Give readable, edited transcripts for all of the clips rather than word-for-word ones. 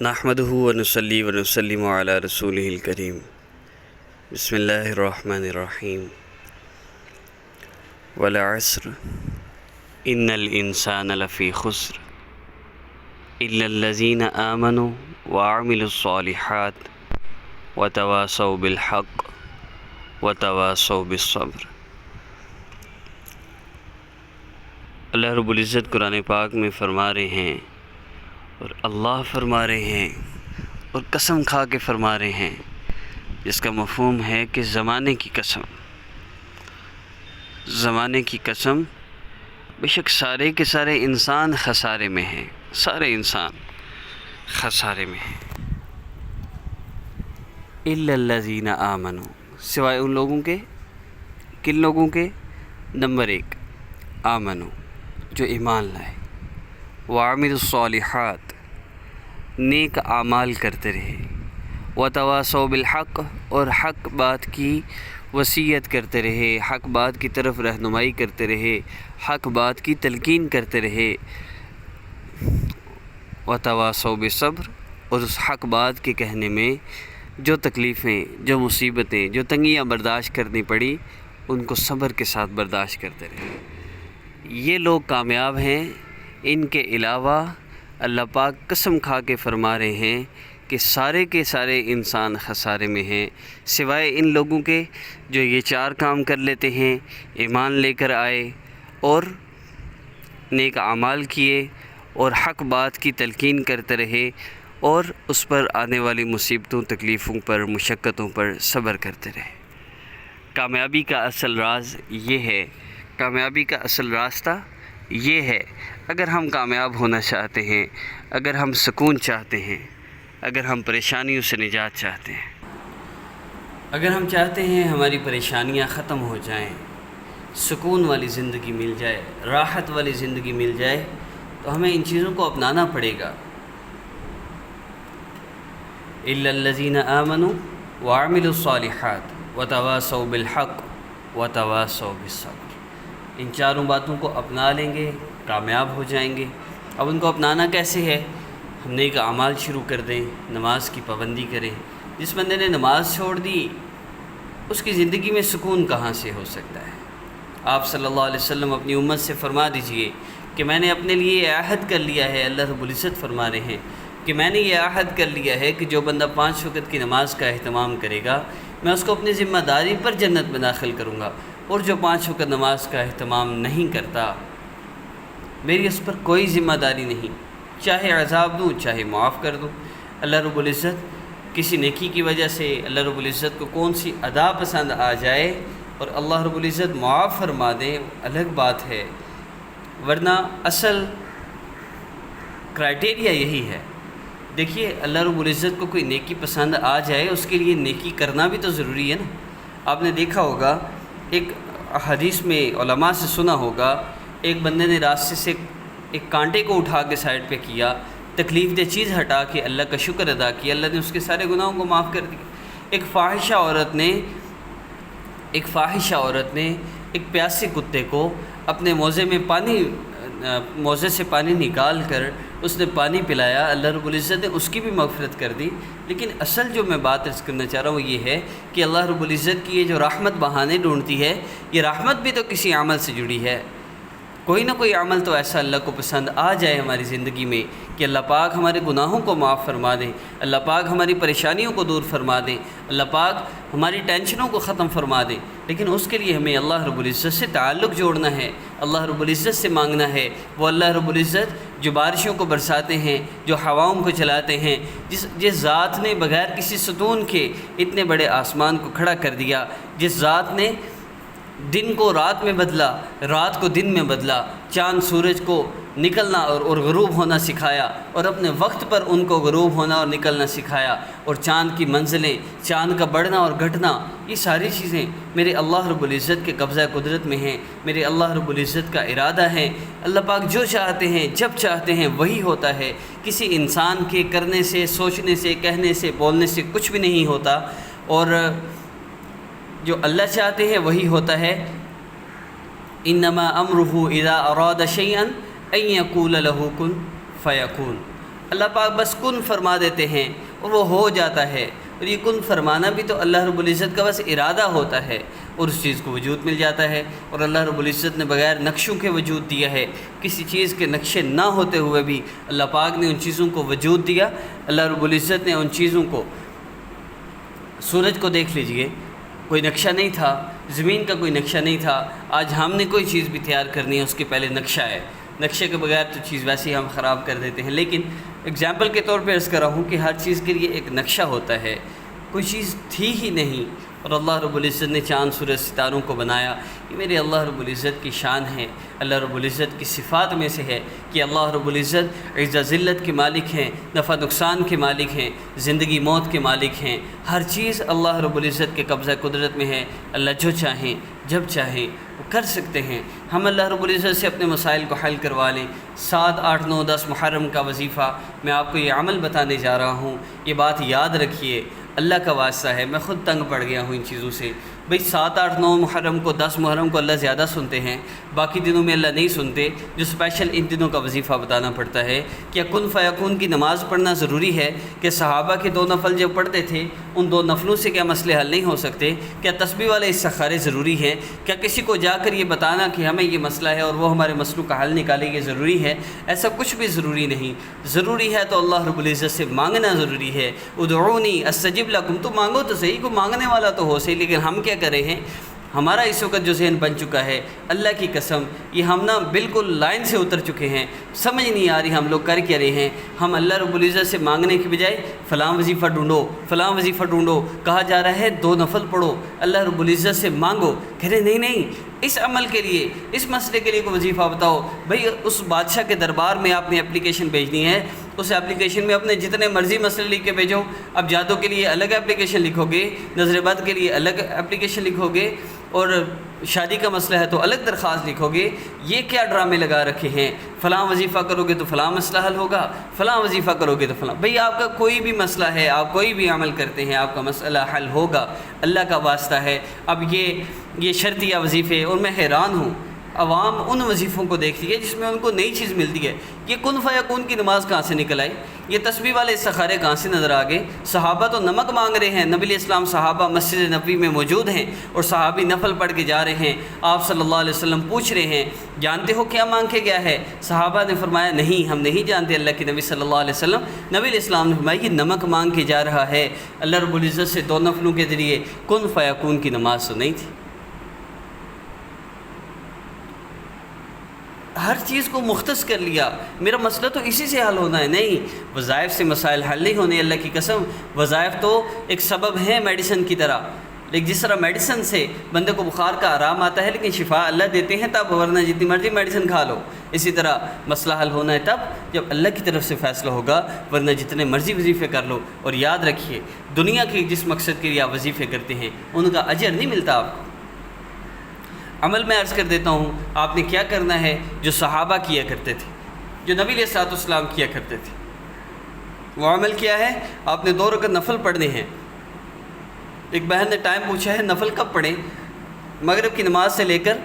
نحمده ونصلي ونسلم على رسوله الكريم بسم الله الرحمن الرحيم والعصر إن الإنسان لفي خسر إلا الذين آمنوا وعملوا الصالحات وتواصوا بالحق وتواصوا بالصبر۔ اللہ رب العزت قرآن پاک میں فرما رہے ہیں اور اللہ فرما رہے ہیں اور قسم کھا کے فرما رہے ہیں، جس کا مفہوم ہے کہ زمانے کی قسم، زمانے کی قسم، بے شک سارے کے سارے انسان خسارے میں ہیں، سارے انسان خسارے میں ہیں۔ الا الذین آمنوا، سوائے ان لوگوں کے، کن لوگوں کے؟ نمبر 1، آمنوا، جو ایمان لائے، وعملوا الصالحات، نیک اعمال کرتے رہے، وتواصوا بالحق، اور حق بات کی وصیت کرتے رہے، حق بات کی طرف رہنمائی کرتے رہے، حق بات کی تلقین کرتے رہے، وتواصوا بالصبر، اور اس حق بات کے کہنے میں جو تکلیفیں، جو مصیبتیں، جو تنگیاں برداشت کرنی پڑی، ان کو صبر کے ساتھ برداشت کرتے رہے۔ یہ لوگ کامیاب ہیں۔ ان کے علاوہ اللہ پاک قسم کھا کے فرما رہے ہیں کہ سارے کے سارے انسان خسارے میں ہیں، سوائے ان لوگوں کے جو یہ 4 کام کر لیتے ہیں، ایمان لے کر آئے اور نیک اعمال کیے اور حق بات کی تلقین کرتے رہے اور اس پر آنے والی مصیبتوں، تکلیفوں پر، مشقتوں پر صبر کرتے رہے۔ کامیابی کا اصل راز یہ ہے، کامیابی کا اصل راستہ یہ ہے۔ اگر ہم کامیاب ہونا چاہتے ہیں، اگر ہم سکون چاہتے ہیں، اگر ہم پریشانیوں سے نجات چاہتے ہیں، اگر ہم چاہتے ہیں ہماری پریشانیاں ختم ہو جائیں، سکون والی زندگی مل جائے، راحت والی زندگی مل جائے، تو ہمیں ان چیزوں کو اپنانا پڑے گا۔ الا الذین آمنوا وعملوا الصالحات وتواصوا بالحق وتواصوا بالصبر۔ ان 4 باتوں کو اپنا لیں گے، کامیاب ہو جائیں گے۔ اب ان کو اپنانا کیسے ہے؟ ہم نیک اعمال شروع کر دیں، نماز کی پابندی کریں۔ جس بندے نے نماز چھوڑ دی، اس کی زندگی میں سکون کہاں سے ہو سکتا ہے؟ آپ صلی اللہ علیہ وسلم اپنی امت سے فرما دیجئے کہ میں نے اپنے لیے عہد کر لیا ہے، اللہ رب العزت فرما رہے ہیں کہ میں نے یہ عہد کر لیا ہے کہ جو بندہ 5 وقت کی نماز کا اہتمام کرے گا، میں اس کو اپنی ذمہ داری پر جنت میں داخل کروں گا، اور جو 5 وقت نماز کا اہتمام نہیں کرتا، میری اس پر کوئی ذمہ داری نہیں، چاہے عذاب دوں چاہے معاف کر دوں۔ اللہ رب العزت کسی نیکی کی وجہ سے اللہ رب العزت کو کون سی ادا پسند آ جائے اور اللہ رب العزت معاف فرما دے، الگ بات ہے، ورنہ اصل کرائٹیریا یہی ہے۔ دیکھیے، اللہ رب العزت کو کوئی نیکی پسند آ جائے، اس کے لیے نیکی کرنا بھی تو ضروری ہے نا۔ آپ نے دیکھا ہوگا، ایک حدیث میں علماء سے سنا ہوگا، ایک بندے نے راستے سے ایک کانٹے کو اٹھا کے سائڈ پہ کیا، تکلیف دہ چیز ہٹا کے اللہ کا شکر ادا کیا، اللہ نے اس کے سارے گناہوں کو معاف کر دیا۔ ایک فاحشہ عورت نے ایک پیاسے کتے کو اپنے موزے سے پانی نکال کر اس نے پانی پلایا، اللہ رب العزت نے اس کی بھی مغفرت کر دی۔ لیکن اصل جو میں بات عرض کرنا چاہ رہا ہوں وہ یہ ہے کہ اللہ رب العزت کی یہ جو رحمت بہانے ڈھونڈتی ہے، یہ رحمت بھی تو کسی عمل سے جڑی ہے۔ کوئی نہ کوئی عمل تو ایسا اللہ کو پسند آ جائے ہماری زندگی میں کہ اللہ پاک ہمارے گناہوں کو معاف فرما دیں، اللہ پاک ہماری پریشانیوں کو دور فرما دیں، اللہ پاک ہماری ٹینشنوں کو ختم فرما دیں۔ لیکن اس کے لیے ہمیں اللہ رب العزت سے تعلق جوڑنا ہے، اللہ رب العزت سے مانگنا ہے۔ وہ اللہ رب العزت جو بارشوں کو برساتے ہیں، جو ہواؤں کو چلاتے ہیں، جس ذات نے بغیر کسی ستون کے اتنے بڑے آسمان کو کھڑا کر دیا، جس ذات نے دن کو رات میں بدلا، رات کو دن میں بدلا، چاند سورج کو نکلنا اور غروب ہونا سکھایا، اور اپنے وقت پر ان کو غروب ہونا اور نکلنا سکھایا، اور چاند کی منزلیں، چاند کا بڑھنا اور گھٹنا، یہ ساری چیزیں میرے اللہ رب العزت کے قبضہ قدرت میں ہیں، میرے اللہ رب العزت کا ارادہ ہے۔ اللہ پاک جو چاہتے ہیں، جب چاہتے ہیں وہی ہوتا ہے۔ کسی انسان کے کرنے سے، سوچنے سے، کہنے سے، بولنے سے کچھ بھی نہیں ہوتا، اور جو اللہ چاہتے ہیں وہی ہوتا ہے۔ انما امرہ اذا اراد شیئا ان یقول له کن فیکون۔ اللہ پاک بس کن فرما دیتے ہیں اور وہ ہو جاتا ہے، اور یہ کن فرمانا بھی تو اللہ رب العزت کا بس ارادہ ہوتا ہے اور اس چیز کو وجود مل جاتا ہے۔ اور اللہ رب العزت نے بغیر نقشوں کے وجود دیا ہے، کسی چیز کے نقشے نہ ہوتے ہوئے بھی اللہ پاک نے ان چیزوں کو وجود دیا۔ اللہ رب العزت نے ان چیزوں کو، سورج کو دیکھ لیجئے، کوئی نقشہ نہیں تھا، زمین کا کوئی نقشہ نہیں تھا۔ آج ہم نے کوئی چیز بھی تیار کرنی ہے، اس کے پہلے نقشہ ہے، نقشے کے بغیر تو چیز ویسے ہی ہم خراب کر دیتے ہیں۔ لیکن اگزامپل کے طور پہ عرض کر رہا ہوں کہ ہر چیز کے لیے ایک نقشہ ہوتا ہے، کوئی چیز تھی ہی نہیں اور اللہ رب العزت نے چاند سورج ستاروں کو بنایا۔ یہ میرے اللہ رب العزت کی شان ہے، اللہ رب العزت کی صفات میں سے ہے کہ اللہ رب العزت عزت ذلت کے مالک ہیں، نفع نقصان کے مالک ہیں، زندگی موت کے مالک ہیں۔ ہر چیز اللہ رب العزت کے قبضہ قدرت میں ہے۔ اللہ جو چاہیں جب چاہیں وہ کر سکتے ہیں۔ ہم اللہ رب العزت سے اپنے مسائل کو حل کروا لیں۔ 7، 8، 9، 10 محرم کا وظیفہ، میں آپ کو یہ عمل بتانے جا رہا ہوں، یہ بات یاد رکھیے، اللہ کا واسطہ ہے، میں خود تنگ پڑ گیا ہوں ان چیزوں سے۔ بھئی 7، 8، 9 محرم کو، 10 محرم کو اللہ زیادہ سنتے ہیں، باقی دنوں میں اللہ نہیں سنتے۔ جو اسپیشل ان دنوں کا وظیفہ بتانا پڑتا ہے، کیا کن فیکون کی نماز پڑھنا ضروری ہے؟ کہ صحابہ کے 2 نفل جب پڑھتے تھے، ان 2 نفلوں سے کیا مسئلے حل نہیں ہو سکتے؟ کیا تسبیح والے استخارے ضروری ہیں؟ کیا کسی کو جا کر یہ بتانا کہ ہمیں یہ مسئلہ ہے اور وہ ہمارے مسئلوں کا حل نکالے، یہ ضروری ہے؟ ایسا کچھ بھی ضروری نہیں۔ ضروری ہے تو اللہ رب العزت سے مانگنا ضروری ہے۔ ادعونی استجب لکم، تو مانگو تو صحیح، کو مانگنے والا تو ہو صحیح۔ لیکن ہم کیا کرے ہیں؟ ہمارا اس وقت جو ذہن بن چکا ہے، اللہ کی قسم یہ ہم نا بالکل لائن سے اتر چکے ہیں، سمجھ نہیں آ رہی ہم لوگ کر کیا رہے ہیں۔ ہم اللہ رب العزت سے مانگنے کی بجائے فلاں وظیفہ ڈھونڈو، فلاں وظیفہ ڈھونڈو، کہا جا رہا ہے 2 نفل پڑھو، اللہ رب العزت سے مانگو، کہہ رہے نہیں نہیں، اس عمل کے لیے، اس مسئلے کے لیے کوئی وظیفہ بتاؤ۔ بھئی اس بادشاہ کے دربار میں آپ نے اپلیکیشن بھیجنی ہے، اس اپلیکیشن میں اپنے جتنے مرضی مسئلے لکھ کے بھیجو۔ اب جادو کے لیے الگ اپلیکیشن لکھو گے، نظر بد کے لیے الگ اپلیکیشن لکھو گے، اور شادی کا مسئلہ ہے تو الگ درخواست لکھو گے۔ یہ کیا ڈرامے لگا رکھے ہیں؟ فلاں وظیفہ کرو گے تو فلاں مسئلہ حل ہوگا، فلاں وظیفہ کرو گے تو فلاں۔ بھئی آپ کا کوئی بھی مسئلہ ہے، آپ کوئی بھی عمل کرتے ہیں، آپ کا مسئلہ حل ہوگا، اللہ کا واسطہ ہے۔ اب یہ شرطیہ وظیفے، اور میں حیران ہوں، عوام ان وظیفوں کو دیکھتی ہے جس میں ان کو نئی چیز ملتی ہے۔ یہ کن فیکون کی نماز کہاں سے نکل آئی؟ یہ تسبیح والے استخارے کہاں سے نظر آ گئے؟ صحابہ تو نمک مانگ رہے ہیں، نبی علیہ السلام صحابہ مسجد نبوی میں موجود ہیں اور صحابی نفل پڑھ کے جا رہے ہیں، آپ صلی اللہ علیہ وسلم پوچھ رہے ہیں جانتے ہو کیا مانگ کے گیا ہے؟ صحابہ نے فرمایا نہیں، ہم نہیں جانتے اللہ کے نبی صلی اللہ علیہ وسلم۔ نبی علیہ السلام نے فرمایا یہ نمک مانگ کے جا رہا ہے، اللہ رب العزت سے 2 نفلوں کے ذریعے۔ کن فیکون کی نماز تو نہیں تھی۔ ہر چیز کو مختص کر لیا، میرا مسئلہ تو اسی سے حل ہونا ہے، نہیں، وظائف سے مسائل حل نہیں ہونے، اللہ کی قسم۔ وظائف تو ایک سبب ہیں میڈیسن کی طرح، لیکن جس طرح میڈیسن سے بندے کو بخار کا آرام آتا ہے لیکن شفا اللہ دیتے ہیں تب، ورنہ جتنی مرضی میڈیسن کھا لو۔ اسی طرح مسئلہ حل ہونا ہے تب جب اللہ کی طرف سے فیصلہ ہوگا، ورنہ جتنے مرضی وظیفے کر لو۔ اور یاد رکھیے، دنیا کے جس مقصد کے لیے آپ وظیفے کرتے ہیں ان کا اجر نہیں ملتا آپ کو۔ عمل میں عرض کر دیتا ہوں، آپ نے کیا کرنا ہے جو صحابہ کیا کرتے تھے، جو نبی علیہ الصلوۃ والسلام کیا کرتے تھے، وہ عمل کیا ہے؟ آپ نے 2 رکعت نفل پڑھنے ہیں۔ ایک بہن نے ٹائم پوچھا ہے نفل کب پڑھیں؟ مغرب کی نماز سے لے کر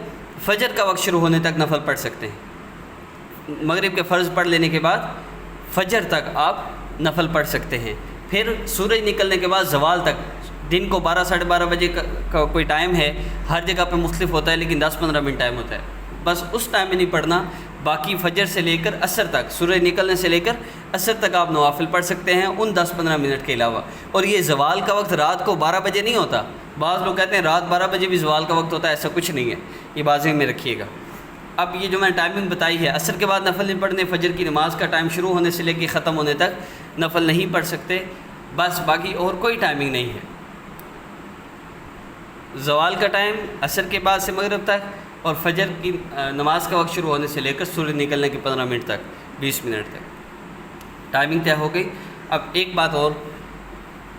فجر کا وقت شروع ہونے تک نفل پڑھ سکتے ہیں۔ مغرب کے فرض پڑھ لینے کے بعد فجر تک آپ نفل پڑھ سکتے ہیں، پھر سورج نکلنے کے بعد زوال تک۔ دن کو 12، 12:30 بجے کا کوئی ٹائم ہے، ہر جگہ پہ مختلف ہوتا ہے لیکن 10-15 منٹ ٹائم ہوتا ہے، بس اس ٹائم میں نہیں پڑھنا۔ باقی فجر سے لے کر عصر تک، سورج نکلنے سے لے کر عصر تک آپ نوافل پڑھ سکتے ہیں ان 10-15 منٹ کے علاوہ۔ اور یہ زوال کا وقت رات کو 12 بجے نہیں ہوتا، بعض لوگ کہتے ہیں رات 12 بجے بھی زوال کا وقت ہوتا ہے، ایسا کچھ نہیں ہے، یہ بات ذہن میں رکھیے گا۔ اب یہ جو میں نے ٹائمنگ بتائی ہے، عصر کے بعد نفل نہیں پڑھنے، فجر کی نماز کا ٹائم شروع ہونے سے لے کے ختم ہونے تک نفل نہیں پڑھ سکتے، بس باقی اور کوئی ٹائمنگ نہیں ہے۔ زوال کا ٹائم عصر کے بعد سے مغرب تک، اور فجر کی نماز کا وقت شروع ہونے سے لے کر سورج نکلنے کے 15 منٹ تک، 20 منٹ تک ٹائمنگ طے ہو گئی۔ اب ایک بات اور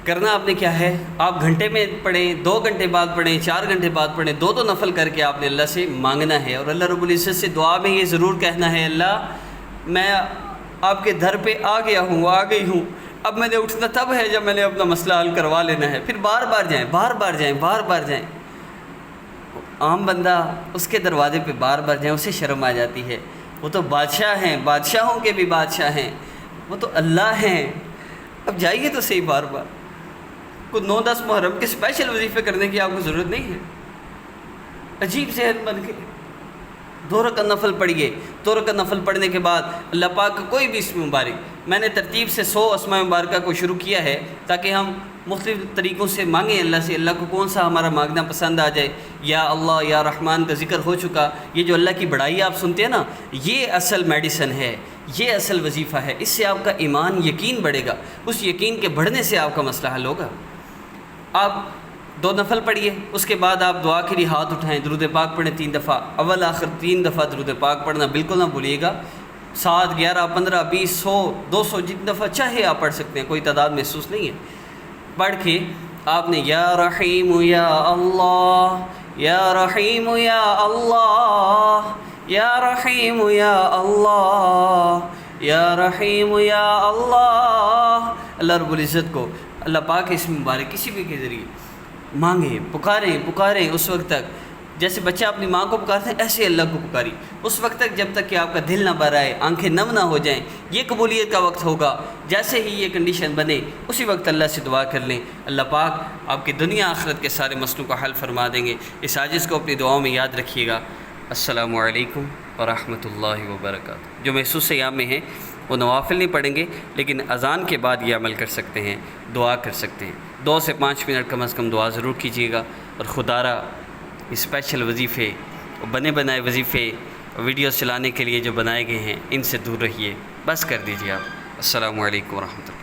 کرنا آپ نے کیا ہے، آپ گھنٹے میں پڑھیں، 2 گھنٹے بعد پڑھیں، 4 گھنٹے بعد پڑھیں، 2 نفل کر کے آپ نے اللہ سے مانگنا ہے، اور اللہ رب العزت سے دعا میں یہ ضرور کہنا ہے اللہ میں آپ کے در پہ آ گیا ہوں، آ گئی ہوں، اب میں نے اٹھنا تب ہے جب میں نے اپنا مسئلہ حل کروا لینا ہے۔ پھر بار بار جائیں، بار بار جائیں، بار بار جائیں۔ عام بندہ اس کے دروازے پہ بار بار جائیں اسے شرم آ جاتی ہے، وہ تو بادشاہ ہیں، بادشاہوں کے بھی بادشاہ ہیں، وہ تو اللہ ہیں. اب جائیے تو صحیح بار بار. کوئی 9-10 محرم کے اسپیشل وظیفے کرنے کی آپ کو ضرورت نہیں ہے. عجیب ذہن بن کے 2 رکعت نفل پڑھیے. 2 رکعت نفل پڑھنے کے بعد اللہ پاک کا کوئی بھی اسم مبارک، میں نے ترتیب سے 100 اسماء مبارکہ کو شروع کیا ہے تاکہ ہم مختلف طریقوں سے مانگیں اللہ سے، اللہ کو کون سا ہمارا مانگنا پسند آ جائے. یا اللہ یا رحمان کا ذکر ہو چکا. یہ جو اللہ کی بڑائی آپ سنتے ہیں نا، یہ اصل میڈیسن ہے، یہ اصل وظیفہ ہے. اس سے آپ کا ایمان یقین بڑھے گا. اس یقین کے بڑھنے سے آپ کا مسئلہ حل ہوگا. آپ 2 نفل پڑھیے، اس کے بعد آپ دعا کے لیے ہاتھ اٹھائیں، درود پاک پڑھیں 3 دفعہ. اول آخر 3 دفعہ درود پاک پڑھنا بالکل نہ بھولیے گا. 7 11 15 20 100 200 جتنی دفعہ چاہے آپ پڑھ سکتے ہیں، کوئی تعداد محسوس نہیں ہے. پڑھ کے آپ نے یا رحیم یا اللہ، یا رحیم یا اللہ، یا رحیم یا اللہ، یا رحیم یا اللہ. اللہ رب العزت کو اللہ پاک اسم مبارک کسی بھی کے ذریعے مانگیں، پکاریں اس وقت تک جیسے بچہ اپنی ماں کو پکارتے ہیں، ایسے اللہ کو پکاری اس وقت تک جب تک کہ آپ کا دل نہ بھر آئے، آنکھیں نم نہ ہو جائیں. یہ قبولیت کا وقت ہوگا. جیسے ہی یہ کنڈیشن بنے اسی وقت اللہ سے دعا کر لیں. اللہ پاک آپ کی دنیا آخرت کے سارے مسئلوں کا حل فرما دیں گے. اس عاجز کو اپنی دعاؤں میں یاد رکھیے گا. السلام علیکم ورحمۃ اللہ وبرکاتہ. جو محسوس ایام میں ہیں وہ نوافل نہیں پڑھیں گے، لیکن اذان کے بعد یہ عمل کر سکتے ہیں، دعا کر سکتے ہیں. 2 سے 5 منٹ کم از کم دعا ضرور کیجیے گا. اور خدا را اسپیشل وظیفے، بنے بنائے وظیفے ویڈیوز چلانے کے لیے جو بنائے گئے ہیں ان سے دور رہیے. بس کر دیجیے آپ. السلام علیکم ورحمۃ اللہ.